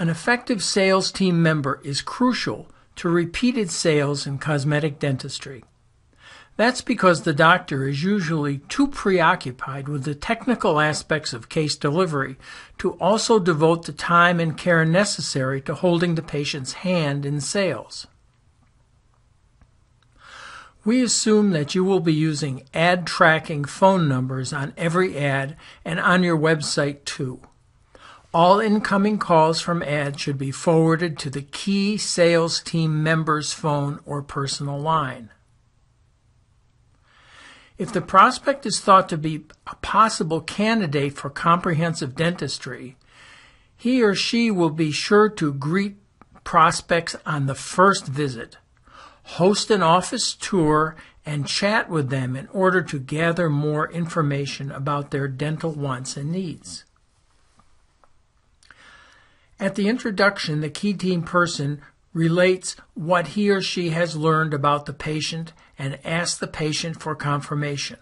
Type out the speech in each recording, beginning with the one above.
An effective sales team member is crucial to repeated sales in cosmetic dentistry. That's because the doctor is usually too preoccupied with the technical aspects of case delivery to also devote the time and care necessary to holding the patient's hand in sales. We assume that you will be using ad tracking phone numbers on every ad and on your website too. All incoming calls from ads should be forwarded to the key sales team member's phone or personal line. If the prospect is thought to be a possible candidate for comprehensive dentistry, he or she will be sure to greet prospects on the first visit, host an office tour, and chat with them in order to gather more information about their dental wants and needs. At the introduction, the key team person relates what he or she has learned about the patient and asks the patient for confirmation.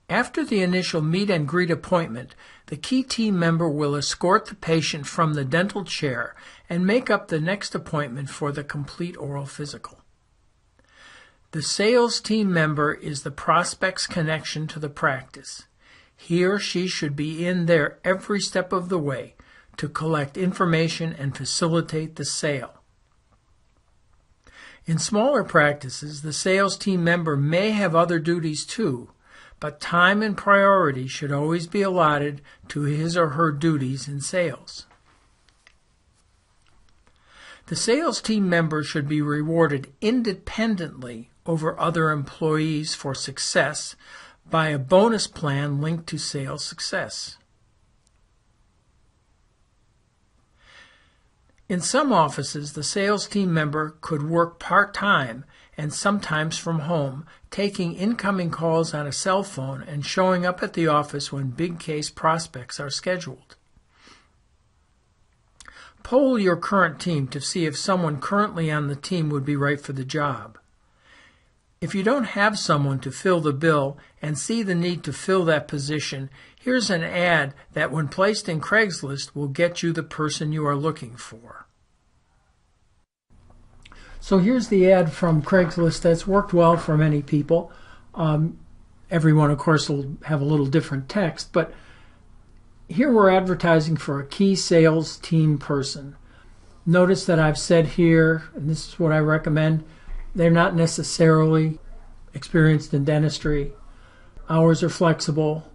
After the initial meet and greet appointment, the key team member will escort the patient from the dental chair and make up the next appointment for the complete oral physical. The sales team member is the prospect's connection to the practice. He or she should be in there every step of the way to collect information and facilitate the sale. In smaller practices, the sales team member may have other duties too, but time and priority should always be allotted to his or her duties in sales. The sales team member should be rewarded independently over other employees for success by a bonus plan linked to sales success. In some offices, the sales team member could work part-time and sometimes from home, taking incoming calls on a cell phone and showing up at the office when big case prospects are scheduled. Poll your current team to see if someone currently on the team would be right for the job. If you don't have someone to fill the bill and see the need to fill that position, here's an ad that when placed in Craigslist will get you the person you are looking for. So here's the ad from Craigslist that's worked well for many people. Everyone, of course, will have a little different text, but here we're advertising for a key sales team person. Notice that I've said here, and this is what I recommend, they're not necessarily experienced in dentistry. Hours are flexible.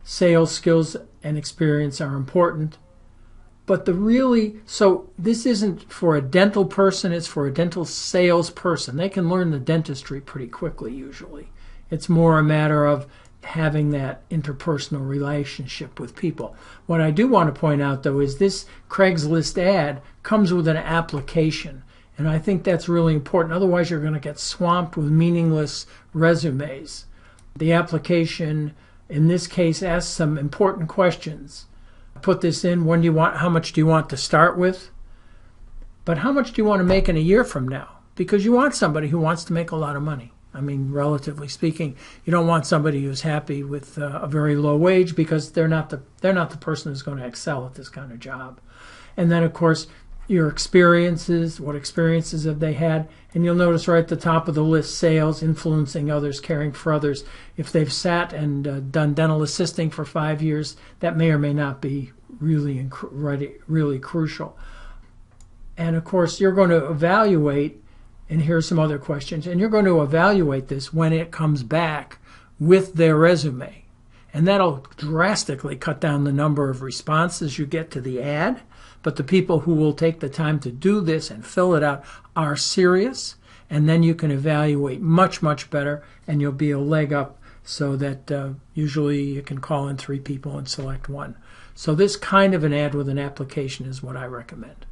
Sales skills and experience are important. But so this isn't for a dental person, it's for a dental sales person. They can learn the dentistry pretty quickly usually. It's more a matter of having that interpersonal relationship with people. What I do want to point out though is this Craigslist ad comes with an application. And I think that's really important. Otherwise, you're going to get swamped with meaningless resumes. The application, in this case, asks some important questions. Put this in. How much do you want to start with? But how much do you want to make in a year from now? Because you want somebody who wants to make a lot of money. I mean, relatively speaking, you don't want somebody who's happy with a very low wage because they're not the person who's going to excel at this kind of job. And then, of course, your experiences, what experiences have they had, and you'll notice right at the top of the list, sales, influencing others, caring for others. If they've sat and done dental assisting for 5 years, that may or may not be really crucial. And of course, you're going to evaluate, and here's some other questions, and you're going to evaluate this when it comes back with their resume. And that'll drastically cut down the number of responses you get to the ad. But the people who will take the time to do this and fill it out are serious, and then you can evaluate much, much better, and you'll be a leg up so that usually you can call in 3 people and select one. So this kind of an ad with an application is what I recommend.